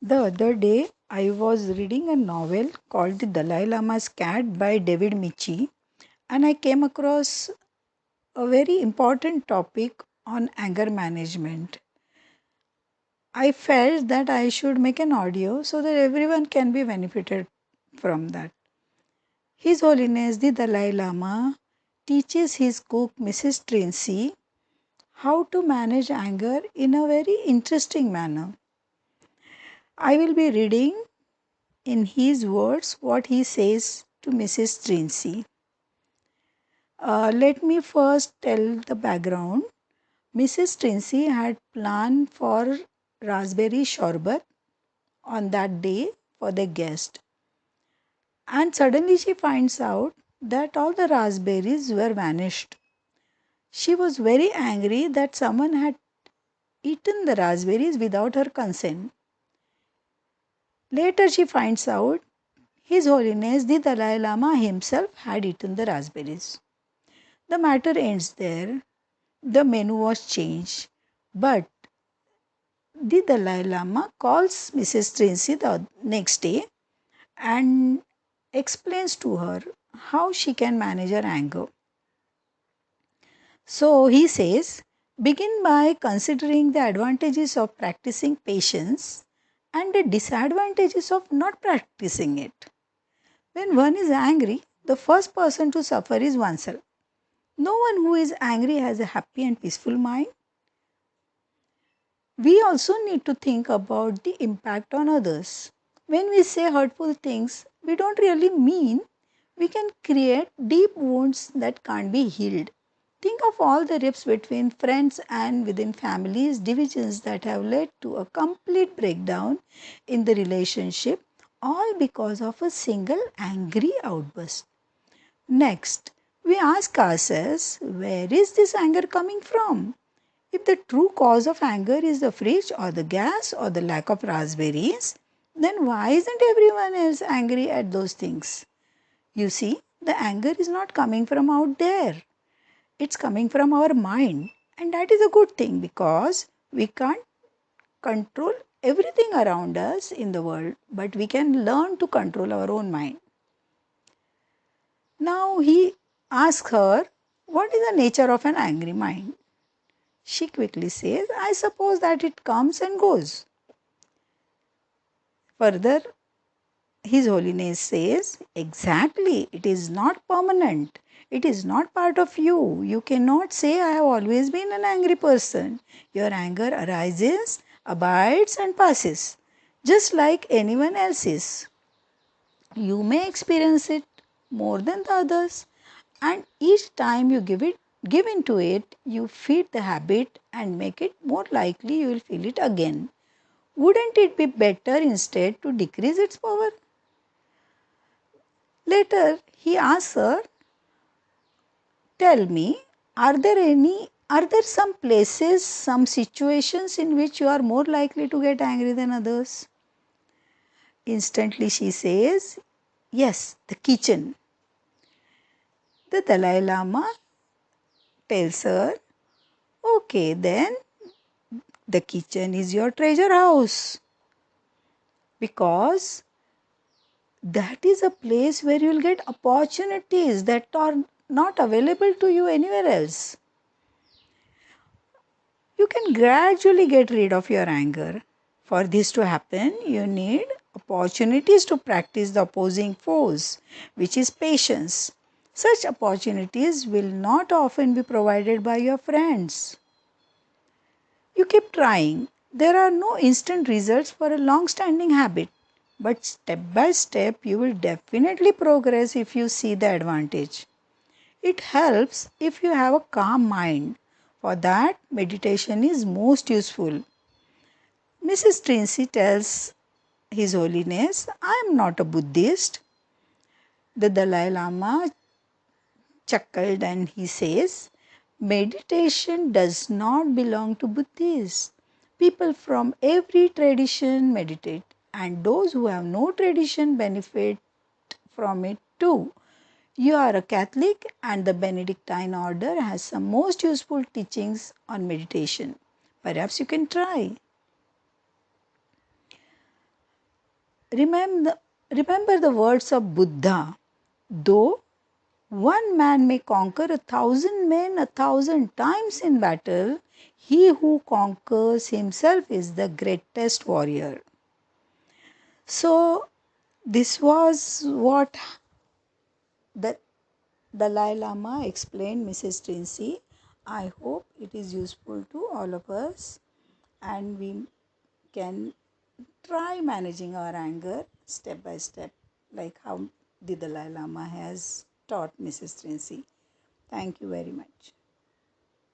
The other day, I was reading a novel called The Dalai Lama's Cat by David Michi, and I came across a very important topic on anger management. I felt that I should make an audio so that everyone can be benefited from that. His Holiness the Dalai Lama teaches his cook Mrs. Tracy how to manage anger in a very interesting manner. I will be reading in his words what he says to Mrs. Tracy. Let me first tell the background. Mrs. Tracy had planned for raspberry sherbet on that day for the guest, and suddenly she finds out that all the raspberries were vanished. She was very angry that someone had eaten the raspberries without her consent. Later, she finds out His Holiness the Dalai Lama himself had eaten the raspberries. The matter ends there. The menu was changed, but the Dalai Lama calls Mrs. Tracy the next day and explains to her how she can manage her anger. So he says, begin by considering the advantages of practicing patience and the disadvantages of not practicing it. When one is angry, the first person to suffer is oneself. No one who is angry has a happy and peaceful mind. We also need to think about the impact on others. When we say hurtful things, we don't really mean we can create deep wounds that can't be healed. Think of all the rifts between friends and within families, divisions that have led to a complete breakdown in the relationship, all because of a single angry outburst. Next, we ask ourselves, where is this anger coming from? If the true cause of anger is the fridge or the gas or the lack of raspberries, then why isn't everyone else angry at those things? You see, the anger is not coming from out there. It's coming from our mind. And that is a good thing because we can't control everything around us in the world, but we can learn to control our own mind. Now he asks her, what is the nature of an angry mind? She quickly says, I suppose that it comes and goes. Further, His Holiness says, exactly, it is not permanent. It is not part of you. You cannot say, I have always been an angry person. Your anger arises, abides, and passes, just like anyone else's. You may experience it more than the others, and each time you give into it, you feed the habit and make it more likely you will feel it again. Wouldn't it be better instead to decrease its power? Later, he asks her, tell me, are there some places, some situations in which you are more likely to get angry than others? Instantly she says, yes, the kitchen. The Dalai Lama tells her, okay, then the kitchen is your treasure house because that is a place where you will get opportunities that are not available to you anywhere else. You can gradually get rid of your anger. For this to happen, you need opportunities to practice the opposing force, which is patience. Such opportunities will not often be provided by your friends. You keep trying. There are no instant results for a long standing habit, but step by step, you will definitely progress if you see the advantage. It helps if you have a calm mind. For that, meditation is most useful. Mrs. Tracy tells His Holiness, I am not a Buddhist. The Dalai Lama chuckled and he says, meditation does not belong to Buddhists. People from every tradition meditate, and those who have no tradition benefit from it too. You are a Catholic, and the Benedictine order has some most useful teachings on meditation. Perhaps you can try. Remember, remember the words of Buddha. Though one man may conquer 1,000 men 1,000 times in battle, he who conquers himself is the greatest warrior. So, this was what the Dalai Lama explained Mrs. Trincy. I hope it is useful to all of us and we can try managing our anger step by step, like how the Dalai Lama has taught Mrs. Trincy. Thank you very much.